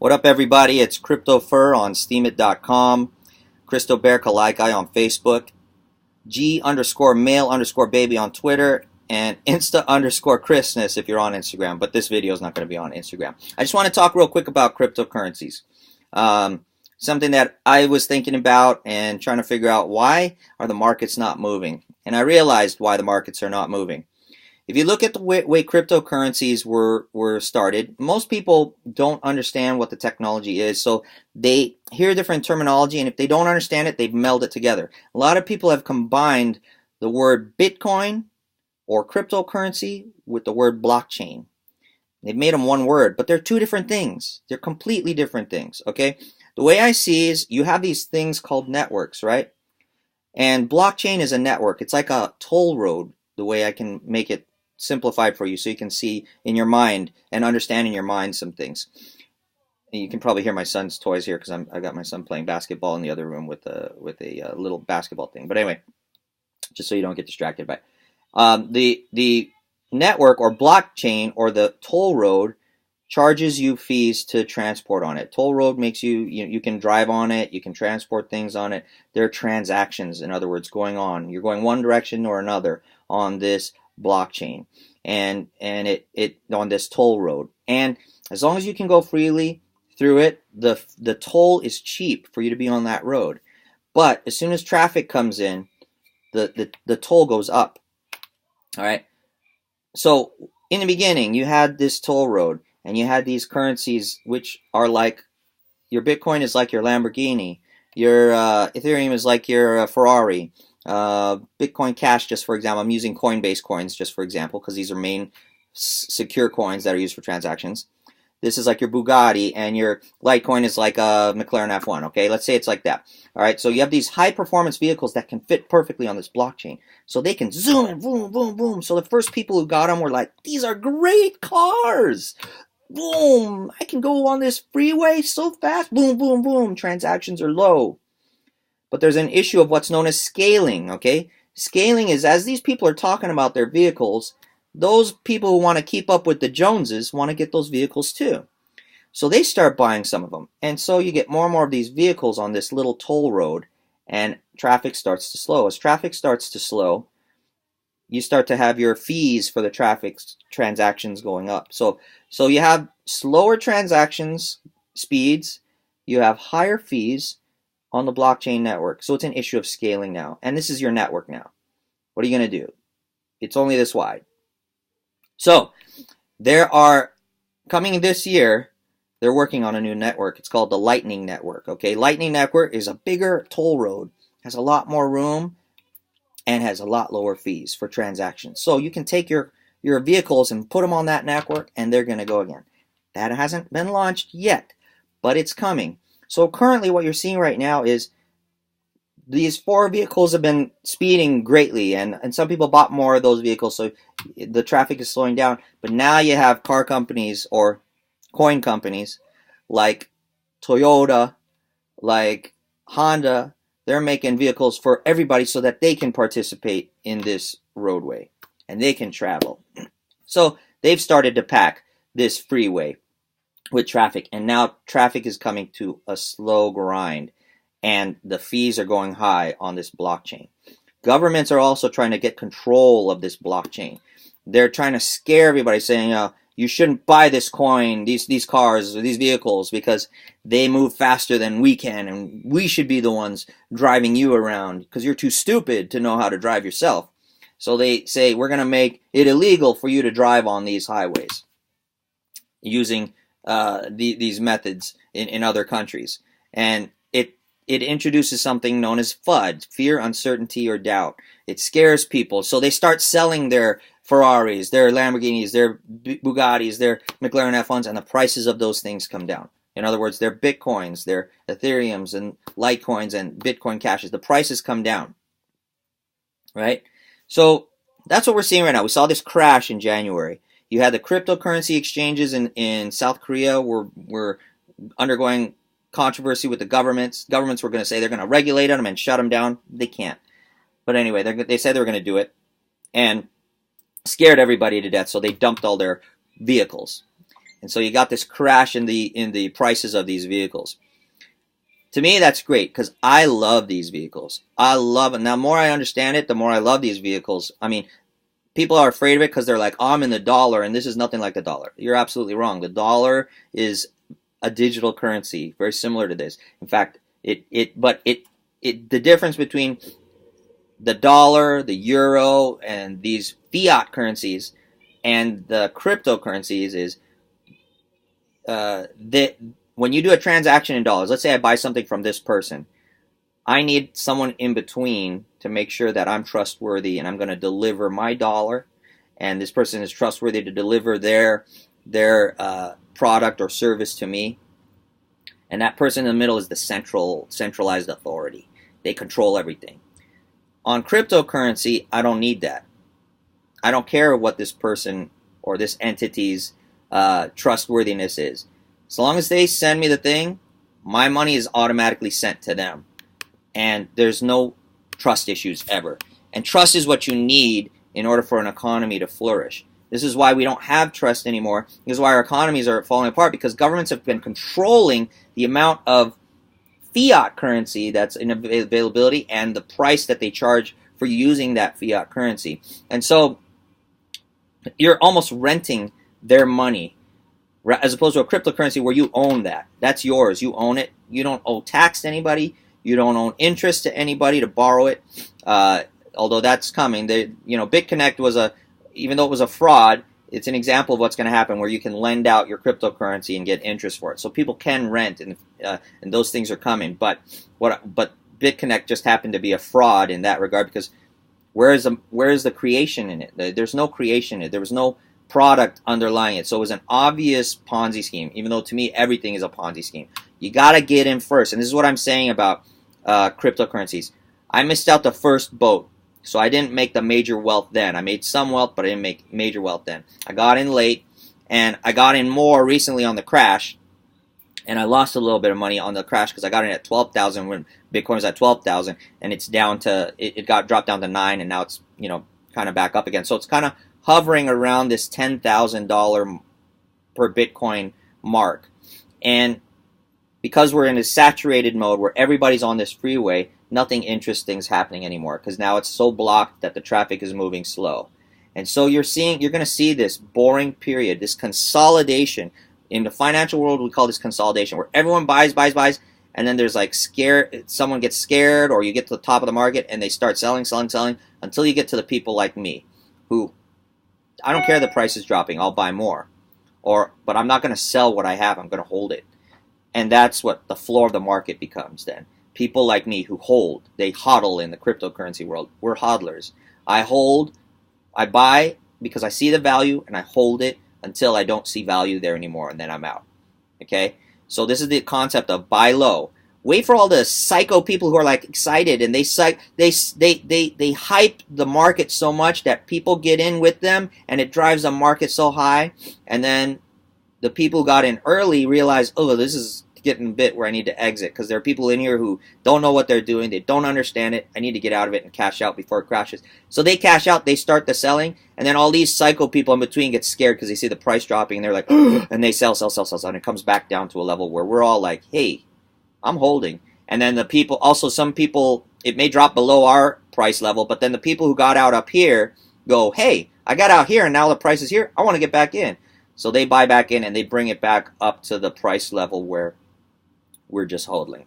What up, everybody? It's Cryptopher on steemit.com, Christobear Kalaikai on Facebook, G_male_baby on Twitter, and Insta_Christmas if you're on Instagram. But this video is not going to be on Instagram. I just want to talk real quick about cryptocurrencies. Something that I was thinking about and trying to figure out, why are the markets not moving? And I realized why the markets are not moving. If you look at the way cryptocurrencies were started, most people don't understand what the technology is. So they hear different terminology, and if they don't understand it, they meld it together. A lot of people have combined the word Bitcoin or cryptocurrency with the word blockchain. They've made them one word, but they're two different things. They're completely different things, okay? The way I see is you have these things called networks, right? And blockchain is a network. It's like a toll road, the way I can make it simplified for you so you can see in your mind and understand in your mind some things. And you can probably hear my son's toys here because I got my son playing basketball in the other room with a little basketball thing. But anyway, just so you don't get distracted by it. The network or blockchain or the toll road charges you fees to transport on it. Toll road makes you can drive on it, you can transport things on it. There are transactions, in other words, going on. You're going one direction or another on this blockchain and it on this toll road, and as long as you can go freely through it, the toll is cheap for you to be on that road. But as soon as traffic comes in, the toll goes up. All right, so in the beginning you had this toll road and you had these currencies which are like, your Bitcoin is like your Lamborghini, your Ethereum is like your Ferrari. Bitcoin Cash, just for example, I'm using Coinbase coins just for example because these are main secure coins that are used for transactions. This is like your Bugatti, and your Litecoin is like a McLaren F1, okay? Let's say it's like that. All right, so you have these high-performance vehicles that can fit perfectly on this blockchain. So they can zoom and boom, boom, boom. So the first people who got them were like, these are great cars. Boom, I can go on this freeway so fast. Boom, boom, boom. Transactions are low. But there's an issue of what's known as scaling, okay? Scaling is, as these people are talking about their vehicles, those people who want to keep up with the Joneses want to get those vehicles too. So they start buying some of them. And so you get more and more of these vehicles on this little toll road, and traffic starts to slow. As traffic starts to slow, you start to have your fees for the traffic transactions going up. So you have slower transactions speeds, you have higher fees on the blockchain network. So it's an issue of scaling now. And this is your network now. What are you going to do? It's only this wide. So there are, coming this year, they're working on a new network. It's called the Lightning Network. Okay, Lightning Network is a bigger toll road, has a lot more room, and has a lot lower fees for transactions. So you can take your vehicles and put them on that network, and they're going to go again. That hasn't been launched yet, but it's coming. So currently what you're seeing right now is these 4 vehicles have been speeding greatly, and some people bought more of those vehicles, so the traffic is slowing down. But now you have car companies or coin companies like Toyota, like Honda. They're making vehicles for everybody so that they can participate in this roadway and they can travel. So they've started to pack this freeway with traffic, and now traffic is coming to a slow grind, and the fees are going high on this blockchain. Governments are also trying to get control of this blockchain. They're trying to scare everybody, saying, you shouldn't buy this coin, these cars, or these vehicles, because they move faster than we can, and we should be the ones driving you around because you're too stupid to know how to drive yourself. So they say, we're going to make it illegal for you to drive on these highways using these methods in other countries. And it introduces something known as FUD, fear, uncertainty, or doubt. It scares people. So they start selling their Ferraris, their Lamborghinis, their Bugattis, their McLaren F1s, and the prices of those things come down. In other words, their Bitcoins, their Ethereums, and Litecoins, and Bitcoin Cashes, the prices come down. Right? So that's what we're seeing right now. We saw this crash in January. You had the cryptocurrency exchanges in South Korea were undergoing controversy with the governments. Governments were going to say they're going to regulate them and shut them down. They can't. But anyway, they said they were going to do it and scared everybody to death, so they dumped all their vehicles. And so you got this crash in the prices of these vehicles. To me, that's great because I love these vehicles. I love it. Now, the more I understand it, the more I love these vehicles. I mean, people are afraid of it because they're like, oh, I'm in the dollar, and this is nothing like the dollar. You're absolutely wrong. The dollar is a digital currency, very similar to this. In fact, the difference between the dollar, the euro, and these fiat currencies and the cryptocurrencies is that when you do a transaction in dollars, let's say I buy something from this person, I need someone in between to make sure that I'm trustworthy and I'm going to deliver my dollar, and this person is trustworthy to deliver their product or service to me. And that person in the middle is the centralized authority. They control everything. On cryptocurrency, I don't need that. I don't care what this person or this entity's trustworthiness is. As long as they send me the thing, my money is automatically sent to them. And there's no trust issues ever. And trust is what you need in order for an economy to flourish. This is why we don't have trust anymore. This is why our economies are falling apart, because governments have been controlling the amount of fiat currency that's in availability and the price that they charge for using that fiat currency. And so you're almost renting their money, as opposed to a cryptocurrency where you own that. That's yours. You own it. You don't owe tax to anybody. You don't own interest to anybody to borrow it. Although that's coming. BitConnect was even though it was a fraud, it's an example of what's going to happen where you can lend out your cryptocurrency and get interest for it. So people can rent, and those things are coming. But BitConnect just happened to be a fraud in that regard, because where is the creation in it? There's no creation in it. There was no product underlying it. So it was an obvious Ponzi scheme, even though to me everything is a Ponzi scheme. You got to get in first. And this is what I'm saying about cryptocurrencies. I missed out the first boat. So I didn't make the major wealth then. I made some wealth, but I didn't make major wealth then. I got in late, and I got in more recently on the crash, and I lost a little bit of money on the crash because I got in at 12,000 when Bitcoin was at 12,000, and it's down to it got dropped down to 9, and now it's kind of back up again. So it's kind of hovering around this $10,000 per Bitcoin mark, and because we're in a saturated mode where everybody's on this freeway, nothing interesting is happening anymore, because now it's so blocked that the traffic is moving slow. And so you're going to see this boring period, this consolidation. In the financial world, we call this consolidation, where everyone buys, and then there's like someone gets scared, or you get to the top of the market and they start selling, until you get to the people like me, who, I don't care the price is dropping, I'll buy more. But I'm not going to sell what I have, I'm going to hold it. And that's what the floor of the market becomes then. People like me who hold, they hodl in the cryptocurrency world. We're hodlers. I hold, I buy because I see the value, and I hold it until I don't see value there anymore, and then I'm out. Okay? So this is the concept of buy low. Wait for all the psycho people who are like excited, and they hype the market so much that people get in with them, and it drives the market so high, and then the people who got in early realize, oh, this is getting a bit where I need to exit, because there are people in here who don't know what they're doing, they don't understand it, I need to get out of it and cash out before it crashes. So they cash out, they start the selling, and then all these psycho people in between get scared because they see the price dropping, and they're like, and they sell, and it comes back down to a level where we're all like, hey, I'm holding. And then the people, also some people, it may drop below our price level, but then the people who got out up here go, hey, I got out here and now the price is here, I want to get back in. So they buy back in and they bring it back up to the price level where we're just hodling.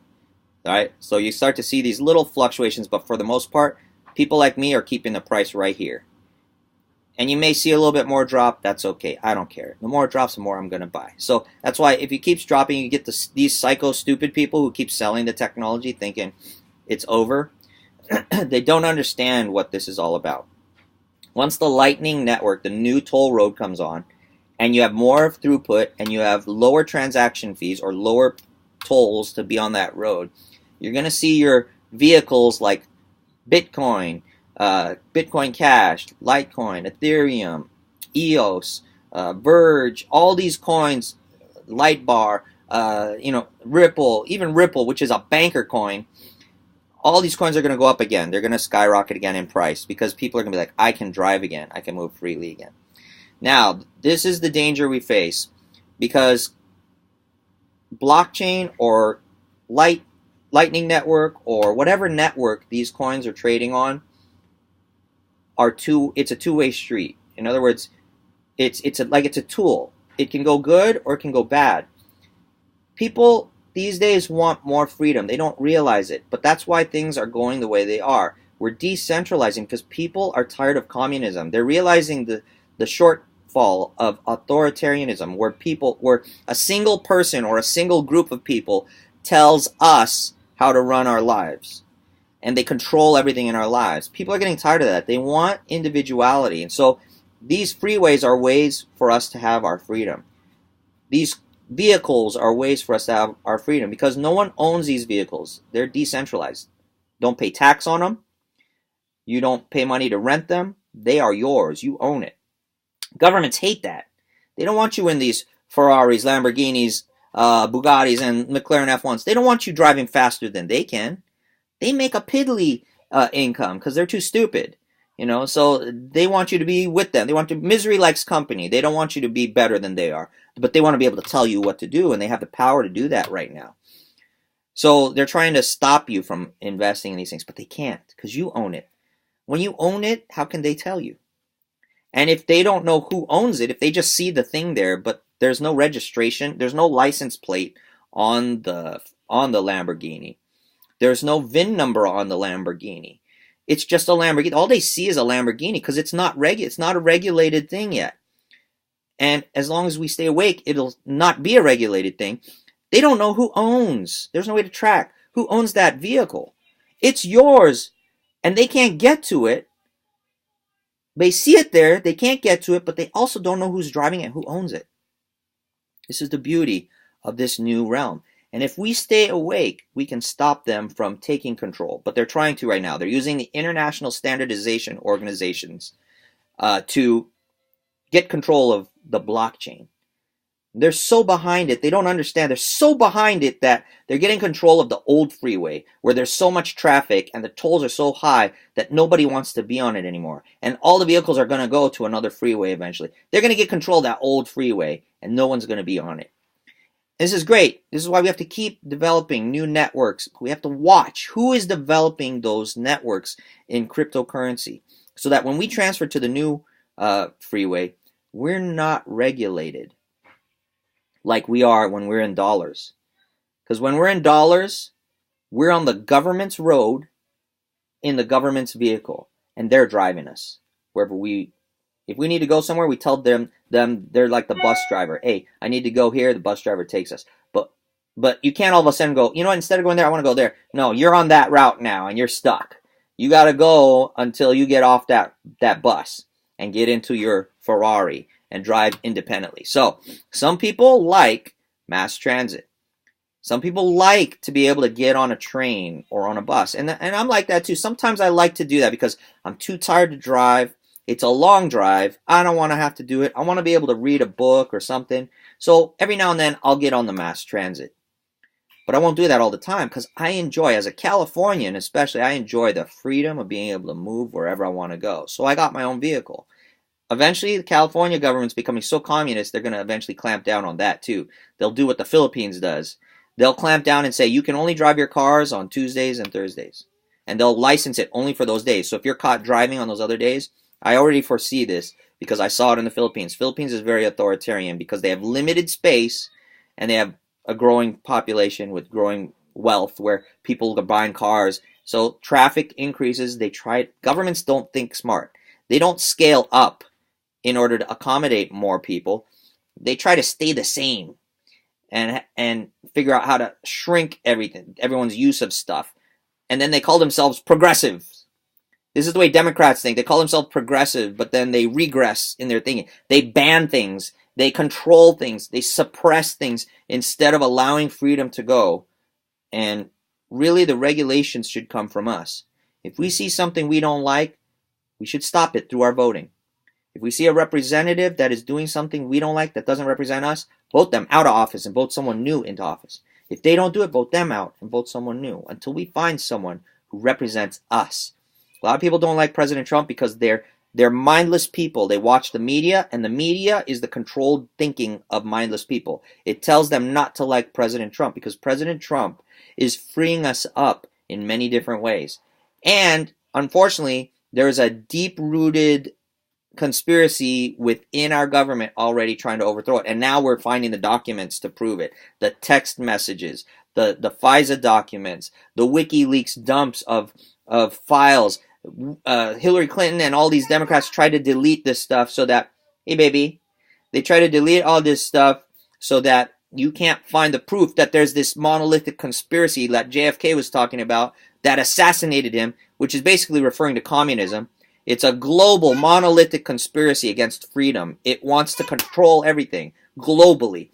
All right? So you start to see these little fluctuations, but for the most part, people like me are keeping the price right here. And you may see a little bit more drop, that's okay. I don't care. The more it drops, the more I'm going to buy. So that's why if it keeps dropping, you get these psycho stupid people who keep selling the technology thinking it's over. They don't understand what this is all about. Once the Lightning Network, the new toll road comes on, and you have more throughput, and you have lower transaction fees or lower tolls to be on that road, you're going to see your vehicles like Bitcoin, Bitcoin Cash, Litecoin, Ethereum, EOS, Verge, all these coins, Lightbar, Ripple, even Ripple, which is a banker coin, all these coins are going to go up again. They're going to skyrocket again in price because people are going to be like, I can drive again. I can move freely again. Now, this is the danger we face. because blockchain or lightning network or whatever network these coins are trading on it's a two-way street. In other words, it's a tool. It can go good or it can go bad. People these days want more freedom. They don't realize it, but that's why things are going the way they are. We're decentralizing because people are tired of communism. They're realizing the shortfall of authoritarianism, where a single person or a single group of people tells us how to run our lives, and they control everything in our lives. People are getting tired of that. They want individuality, and so these freeways are ways for us to have our freedom. These vehicles are ways for us to have our freedom because no one owns these vehicles. They're decentralized. Don't pay tax on them. You don't pay money to rent them. They are yours. You own it. Governments hate that. They don't want you in these Ferraris, Lamborghinis, Bugattis, and McLaren F1s. They don't want you driving faster than they can. They make a piddly income because they're too stupid. So they want you to be with them. Misery likes company. They don't want you to be better than they are. But they want to be able to tell you what to do, and they have the power to do that right now. So they're trying to stop you from investing in these things, but they can't because you own it. When you own it, how can they tell you? And if they don't know who owns it, if they just see the thing there, but there's no registration, there's no license plate on the Lamborghini, there's no VIN number on the Lamborghini. It's just a Lamborghini. All they see is a Lamborghini because it's not a regulated thing yet. And as long as we stay awake, it'll not be a regulated thing. They don't know who owns. There's no way to track who owns that vehicle. It's yours, and they can't get to it. They see it there, they can't get to it, but they also don't know who's driving it, who owns it. This is the beauty of this new realm. And if we stay awake, we can stop them from taking control. But they're trying to right now. They're using the international standardization organizations to get control of the blockchain. They're so behind it, they don't understand. They're so behind it that they're getting control of the old freeway where there's so much traffic and the tolls are so high that nobody wants to be on it anymore. And all the vehicles are going to go to another freeway eventually. They're going to get control of that old freeway and no one's going to be on it. This is great. This is why we have to keep developing new networks. We have to watch who is developing those networks in cryptocurrency so that when we transfer to the new freeway, we're not regulated like we are when we're in dollars. Because when we're in dollars, we're on the government's road in the government's vehicle, and they're driving us wherever if we need to go somewhere, we tell them they're like the bus driver. Hey, I need to go here. The bus driver takes us. But you can't all of a sudden go, instead of going there, I want to go there. No, you're on that route now, and you're stuck. You got to go until you get off that bus and get into your Ferrari and drive independently. So some people like mass transit. Some people like to be able to get on a train or on a bus. And I'm like that too. Sometimes I like to do that because I'm too tired to drive. It's a long drive. I don't want to have to do it. I want to be able to read a book or something. So every now and then I'll get on the mass transit. But I won't do that all the time because I enjoy, as a Californian especially, I enjoy the freedom of being able to move wherever I want to go. So I got my own vehicle. Eventually, the California government's becoming so communist, they're going to eventually clamp down on that too. They'll do what the Philippines does. They'll clamp down and say you can only drive your cars on Tuesdays and Thursdays. And they'll license it only for those days. So if you're caught driving on those other days, I already foresee this because I saw it in the Philippines. Philippines is very authoritarian because they have limited space and they have a growing population with growing wealth where people are buying cars. So traffic increases. Governments don't think smart. They don't scale up in order to accommodate more people. They try to stay the same and figure out how to shrink everyone's use of stuff. And then they call themselves progressive. This is the way Democrats think. They call themselves progressive, but then they regress in their thinking. They ban things. They control things. They suppress things instead of allowing freedom to go. And really, the regulations should come from us. If we see something we don't like, we should stop it through our voting. If we see a representative that is doing something we don't like that doesn't represent us, vote them out of office and vote someone new into office. If they don't do it, vote them out and vote someone new until we find someone who represents us. A lot of people don't like President Trump because they're They're mindless people. They watch the media, and the media is the controlled thinking of mindless people. It tells them not to like President Trump because President Trump is freeing us up in many different ways. And unfortunately, there is a deep-rooted conspiracy within our government already trying to overthrow it. And now we're finding the documents to prove it. The text messages, the FISA documents, the WikiLeaks dumps of files. Hillary Clinton and all these Democrats tried to delete this stuff so that, hey baby, they try to delete all this stuff so that you can't find the proof that there's this monolithic conspiracy that JFK was talking about that assassinated him, which is basically referring to communism. It's a global monolithic conspiracy against freedom. It wants to control everything globally.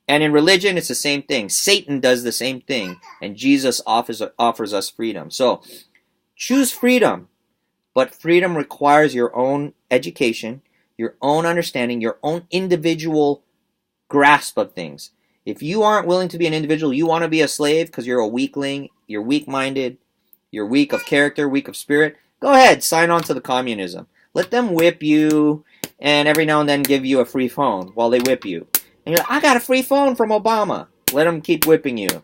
And in religion, it's the same thing. Satan does the same thing, and Jesus offers us freedom. So choose freedom, but freedom requires your own education, your own understanding, your own individual grasp of things. If you aren't willing to be an individual, you want to be a slave because you're a weakling, you're weak-minded, you're weak of character, weak of spirit, go ahead, sign on to the communism. Let them whip you and every now and then give you a free phone while they whip you. And you're like, I got a free phone from Obama. Let them keep whipping you.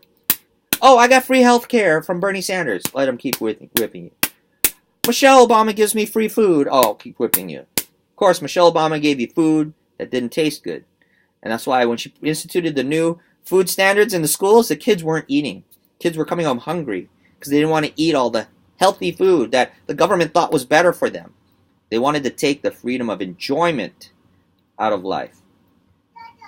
Oh, I got free health care from Bernie Sanders. Let them keep whipping you. Michelle Obama gives me free food. Oh, I'll keep whipping you. Of course, Michelle Obama gave you food that didn't taste good. And that's why when she instituted the new food standards in the schools, the kids weren't eating. Kids were coming home hungry because they didn't want to eat all the healthy food that the government thought was better for them. They wanted to take the freedom of enjoyment out of life.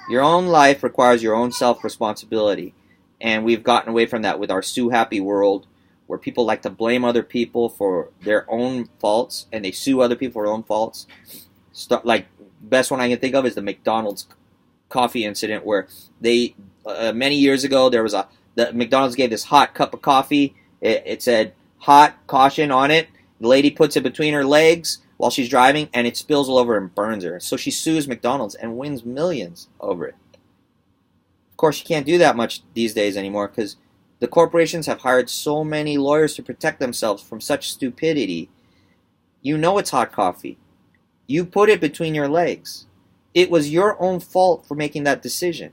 Your own life requires your own self-responsibility. And we've gotten away from that with our sue happy world where people like to blame other people for their own faults and they sue other people for their own faults. Like, best one I can think of is the McDonald's coffee incident where they, many years ago, the McDonald's gave this hot cup of coffee. It said, hot, caution on it. The lady puts it between her legs while she's driving and it spills all over and burns her. So she sues McDonald's and wins millions over it. Of course, you can't do that much these days anymore because the corporations have hired so many lawyers to protect themselves from such stupidity. You know it's hot coffee. You put it between your legs. It was your own fault for making that decision.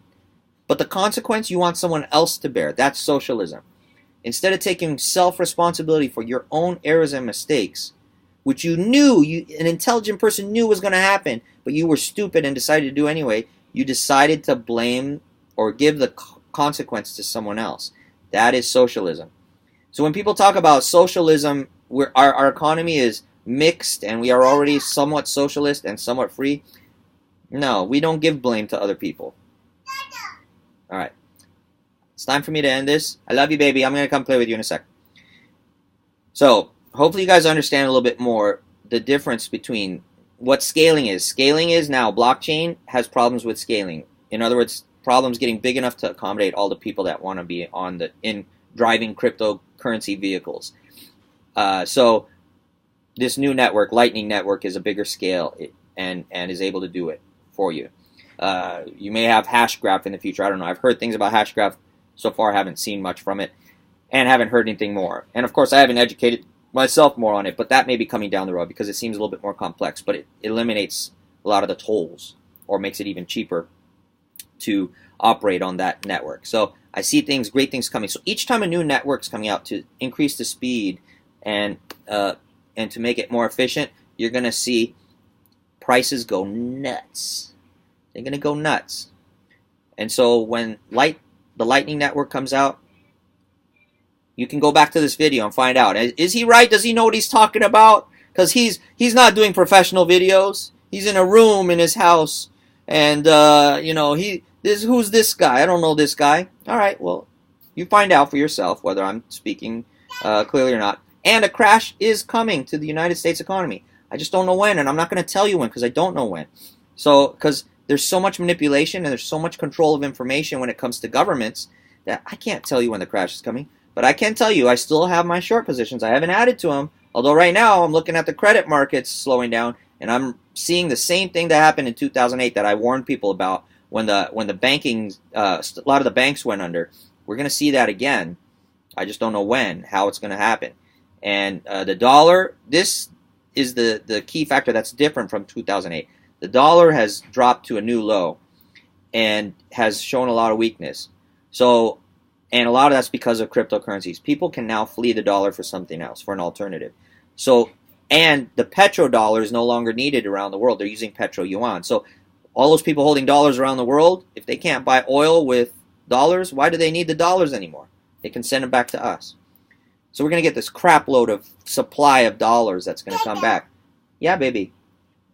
But the consequence you want someone else to bear. That's socialism. Instead of taking self-responsibility for your own errors and mistakes, which you knew, an intelligent person knew was going to happen, but you were stupid and decided to do anyway, you decided to blame or give the consequence to someone else. That is socialism. So when people talk about socialism, our economy is mixed and we are already somewhat socialist and somewhat free. No, we don't give blame to other people. All right. It's time for me to end this. I love you, baby. I'm going to come play with you in a sec. So hopefully you guys understand a little bit more the difference between what scaling is. Scaling is now blockchain has problems with scaling. In other words, problems getting big enough to accommodate all the people that want to be in driving cryptocurrency vehicles. So this new network, Lightning Network, is a bigger scale and is able to do it for you. You may have Hashgraph in the future. I don't know. I've heard things about Hashgraph. So far, I haven't seen much from it and haven't heard anything more. And of course, I haven't educated myself more on it, but that may be coming down the road because it seems a little bit more complex, but it eliminates a lot of the tolls or makes it even cheaper to operate on that network. So I see great things coming. So each time a new network's coming out to increase the speed and to make it more efficient, you're going to see prices go nuts. They're going to go nuts. And so when the Lightning Network comes out, you can go back to this video and find out. Is he right? Does he know what he's talking about? Because he's not doing professional videos. He's in a room in his house, and who's this guy? I don't know this guy. All right, well, you find out for yourself whether I'm speaking clearly or not. And a crash is coming to the United States economy. I just don't know when, and I'm not going to tell you when because I don't know when. So, because there's so much manipulation and there's so much control of information when it comes to governments that I can't tell you when the crash is coming. But I can tell you I still have my short positions. I haven't added to them. Although right now I'm looking at the credit markets slowing down, and I'm seeing the same thing that happened in 2008 that I warned people about when the banking, a lot of the banks went under. We're going to see that again. I just don't know when, how it's going to happen. And the dollar, this is the key factor that's different from 2008. The dollar has dropped to a new low and has shown a lot of weakness. So, and a lot of that's because of cryptocurrencies. People can now flee the dollar for something else, for an alternative. So, and the petrodollar is no longer needed around the world. They're using petro yuan. So, all those people holding dollars around the world, if they can't buy oil with dollars, why do they need the dollars anymore? They can send them back to us. So we're going to get this crap load of supply of dollars that's going to come back. Yeah, baby.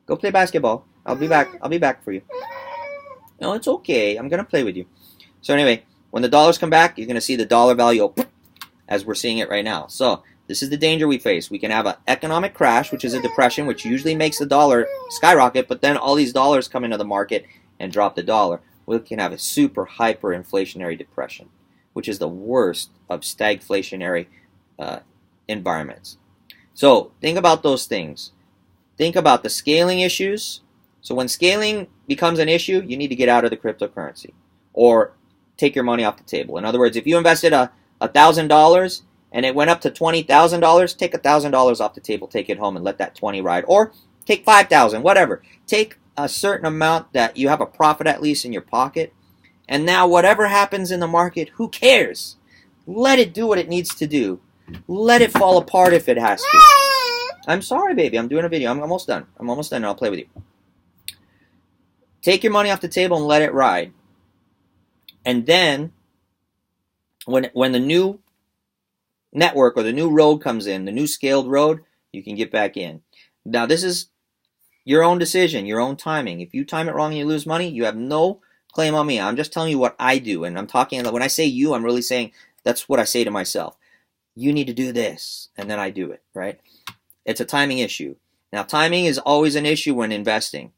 Go play basketball. I'll be back. I'll be back for you. No, it's okay. I'm going to play with you. So anyway, when the dollars come back, you're going to see the dollar value as we're seeing it right now. So this is the danger we face. We can have an economic crash, which is a depression, which usually makes the dollar skyrocket, but then all these dollars come into the market and drop the dollar. We can have a super hyperinflationary depression, which is the worst of stagflationary environments. So think about those things. Think about the scaling issues. So when scaling becomes an issue, you need to get out of the cryptocurrency or take your money off the table. In other words, if you invested $1,000 and it went up to $20,000, take $1,000 off the table, take it home and let that 20 ride, or take 5,000, whatever. Take a certain amount that you have a profit at least in your pocket, and now whatever happens in the market, who cares? Let it do what it needs to do. Let it fall apart if it has to. I'm sorry, baby. I'm doing a video. I'm almost done. I'm almost done, and I'll play with you. Take your money off the table and let it ride. And then, when the new network or the new road comes in, the new scaled road, you can get back in. Now, this is your own decision, your own timing. If you time it wrong and you lose money, you have no claim on me. I'm just telling you what I do. And I'm talking, when I say you, I'm really saying that's what I say to myself. You need to do this, and then I do it, right? It's a timing issue. Now, timing is always an issue when investing.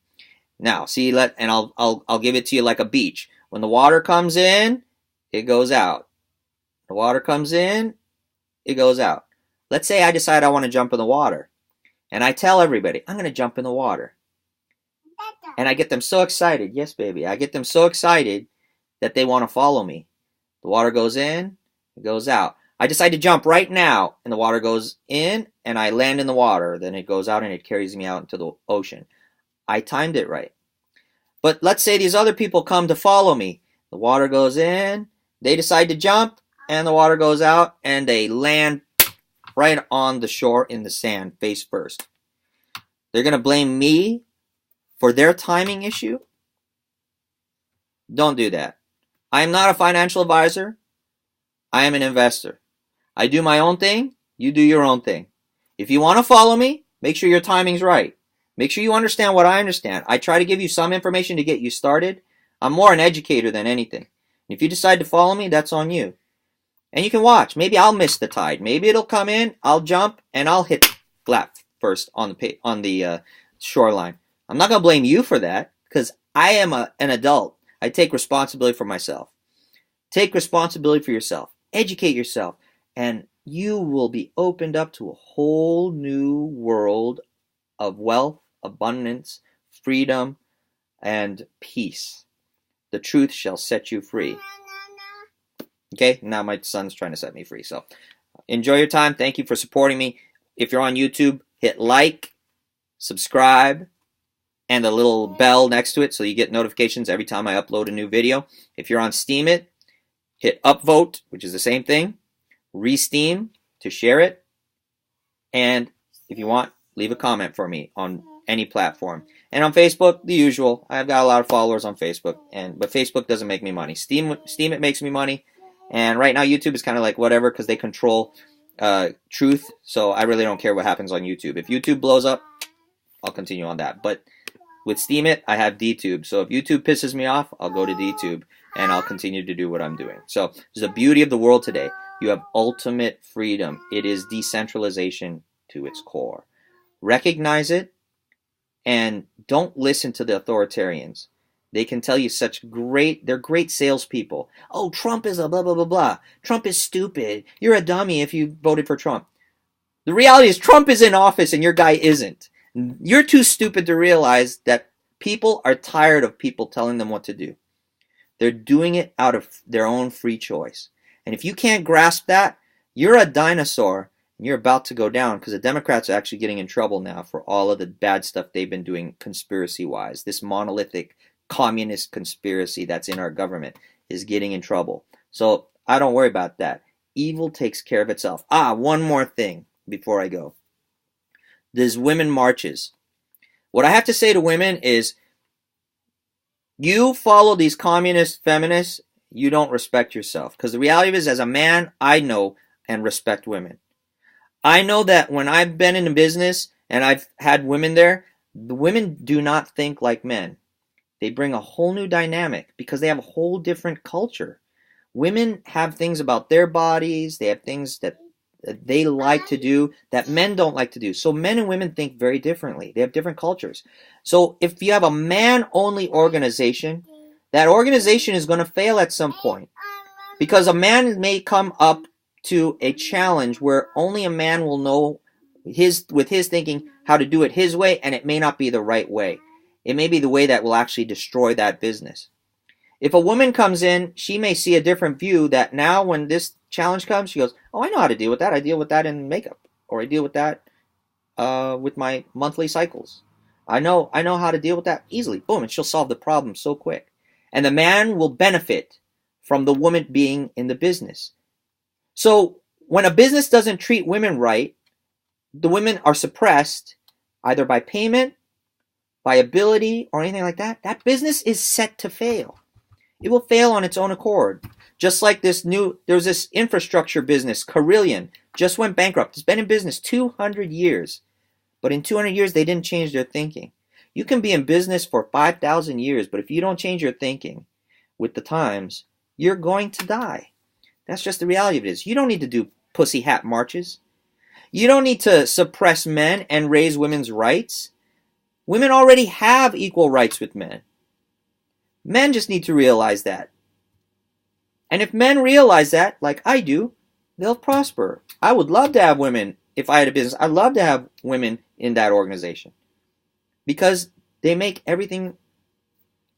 Now, see, I'll give it to you like a beach. When the water comes in, it goes out. The water comes in, it goes out. Let's say I decide I want to jump in the water, and I tell everybody, I'm going to jump in the water. And I get them so excited. Yes, baby. I get them so excited that they want to follow me. The water goes in, it goes out. I decide to jump right now, and the water goes in, and I land in the water. Then it goes out, and it carries me out into the ocean. I timed it right. But let's say these other people come to follow me. The water goes in, they decide to jump, and the water goes out, and they land right on the shore in the sand, face first. They're going to blame me for their timing issue? Don't do that. I am not a financial advisor. I am an investor. I do my own thing. You do your own thing. If you want to follow me, make sure your timing's right. Make sure you understand what I understand. I try to give you some information to get you started. I'm more an educator than anything. If you decide to follow me, that's on you. And you can watch. Maybe I'll miss the tide. Maybe it'll come in, I'll jump, and I'll hit flat first on the shoreline. I'm not going to blame you for that because I am an adult. I take responsibility for myself. Take responsibility for yourself. Educate yourself. And you will be opened up to a whole new world of wealth, abundance, freedom, and peace. The truth shall set you free. Okay, now my son's trying to set me free. So enjoy your time. Thank you for supporting me. If you're on YouTube, hit like, subscribe, and the little bell next to it so you get notifications every time I upload a new video. If you're on Steemit, hit upvote, which is the same thing. Re-Steam to share it. And if you want, leave a comment for me on any platform. And on Facebook, the usual. I've got a lot of followers on Facebook, but Facebook doesn't make me money. Steemit makes me money. And right now, YouTube is kind of like whatever because they control truth. So I really don't care what happens on YouTube. If YouTube blows up, I'll continue on that. But with Steemit, I have DTube. So if YouTube pisses me off, I'll go to DTube and I'll continue to do what I'm doing. So this is the beauty of the world today. You have ultimate freedom. It is decentralization to its core. Recognize it and don't listen to the authoritarians. They can tell you they're great salespeople. Oh, Trump is a blah, blah, blah, blah. Trump is stupid. You're a dummy if you voted for Trump. The reality is Trump is in office and your guy isn't. You're too stupid to realize that people are tired of people telling them what to do. They're doing it out of their own free choice. And if you can't grasp that, you're a dinosaur You're about to go down because the Democrats are actually getting in trouble now for all of the bad stuff they've been doing conspiracy-wise. This monolithic communist conspiracy that's in our government is getting in trouble. So I don't worry about that. Evil takes care of itself. One more thing before I go. There's women marches. What I have to say to women is, you follow these communist feminists, you don't respect yourself. Because the reality is, as a man, I know and respect women. I know that when I've been in a business and I've had women there, the women do not think like men. They bring a whole new dynamic because they have a whole different culture. Women have things about their bodies, they have things that they like to do that men don't like to do. So men and women think very differently. They have different cultures. So if you have a man-only organization, that organization is going to fail at some point. Because a man may come up to a challenge where only a man will know with his thinking how to do it his way, and it may not be the right way. It may be the way that will actually destroy that business. If a woman comes in, she may see a different view that now when this challenge comes, she goes, oh, I know how to deal with that. I deal with that in makeup, or I deal with that with my monthly cycles. I know how to deal with that easily. Boom, and she'll solve the problem so quick. And the man will benefit from the woman being in the business. So when a business doesn't treat women right, the women are suppressed either by payment, by ability, or anything like that. That business is set to fail. It will fail on its own accord. Just like there's this infrastructure business, Carillion, just went bankrupt. It's been in business 200 years. But in 200 years, they didn't change their thinking. You can be in business for 5,000 years, but if you don't change your thinking with the times, you're going to die. That's just the reality of it is. You don't need to do pussy hat marches. You don't need to suppress men and raise women's rights. Women already have equal rights with men. Men just need to realize that. And if men realize that, like I do, they'll prosper. I would love to have women, if I had a business, I'd love to have women in that organization. Because they make everything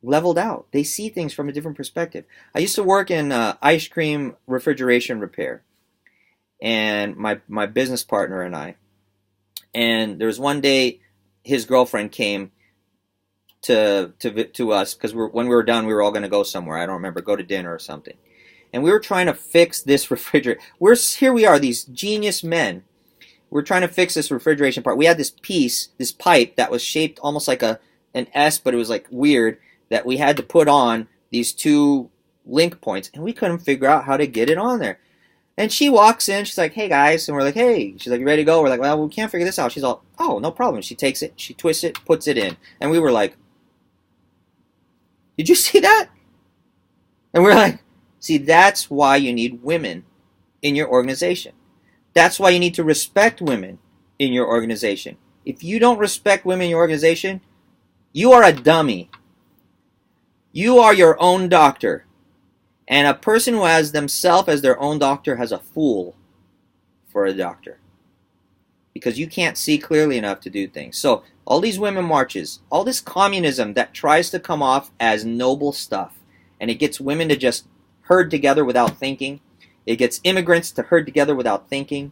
leveled out. They see things from a different perspective. I used to work in ice cream refrigeration repair, and my business partner and I. And there was one day his girlfriend came to us because when we were done, we were all going to go somewhere. I don't remember, go to dinner or something. And we were trying to fix this refrigerator. Here we are, these genius men. We're trying to fix this refrigeration part. We had this pipe that was shaped almost like an S, but it was like weird, that we had to put on these two link points, and we couldn't figure out how to get it on there. And she walks in, she's like, hey guys, and we're like, hey. She's like, you ready to go? We're like, well, we can't figure this out. She's all, oh, no problem. She takes it, she twists it, puts it in. And we were like, did you see that? And we're like, see, that's why you need women in your organization. That's why you need to respect women in your organization. If you don't respect women in your organization, you are a dummy. You are your own doctor. And a person who has themselves as their own doctor has a fool for a doctor. Because you can't see clearly enough to do things. So, all these women marches, all this communism that tries to come off as noble stuff, and it gets women to just herd together without thinking. It gets immigrants to herd together without thinking.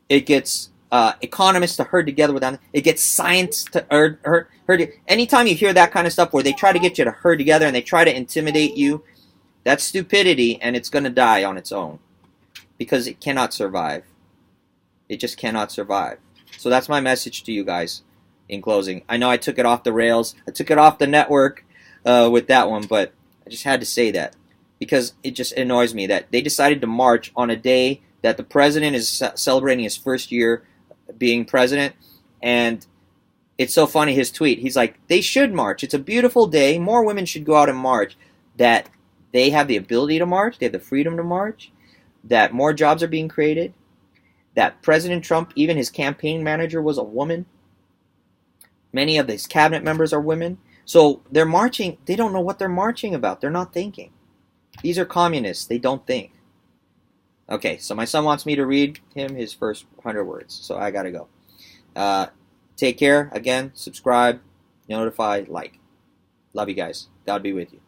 It gets economists to herd together without. It gets science to herd. Anytime you hear that kind of stuff where they try to get you to herd together and they try to intimidate you, that's stupidity, and it's going to die on its own because it cannot survive. It just cannot survive. So that's my message to you guys in closing. I know I took it off the rails. I took it off the network with that one, but I just had to say that because it just annoys me that they decided to march on a day that the president is celebrating his first year being president. And it's so funny, his tweet. He's like, they should march. It's a beautiful day. More women should go out and march. That they have the ability to march. They have the freedom to march. That more jobs are being created. That President Trump, even his campaign manager, was a woman. Many of his cabinet members are women. So they're marching. They don't know what they're marching about. They're not thinking. These are communists. They don't think. Okay, so my son wants me to read him his first 100 words. So I got to go. Take care. Again, subscribe, notify, like. Love you guys. God be with you.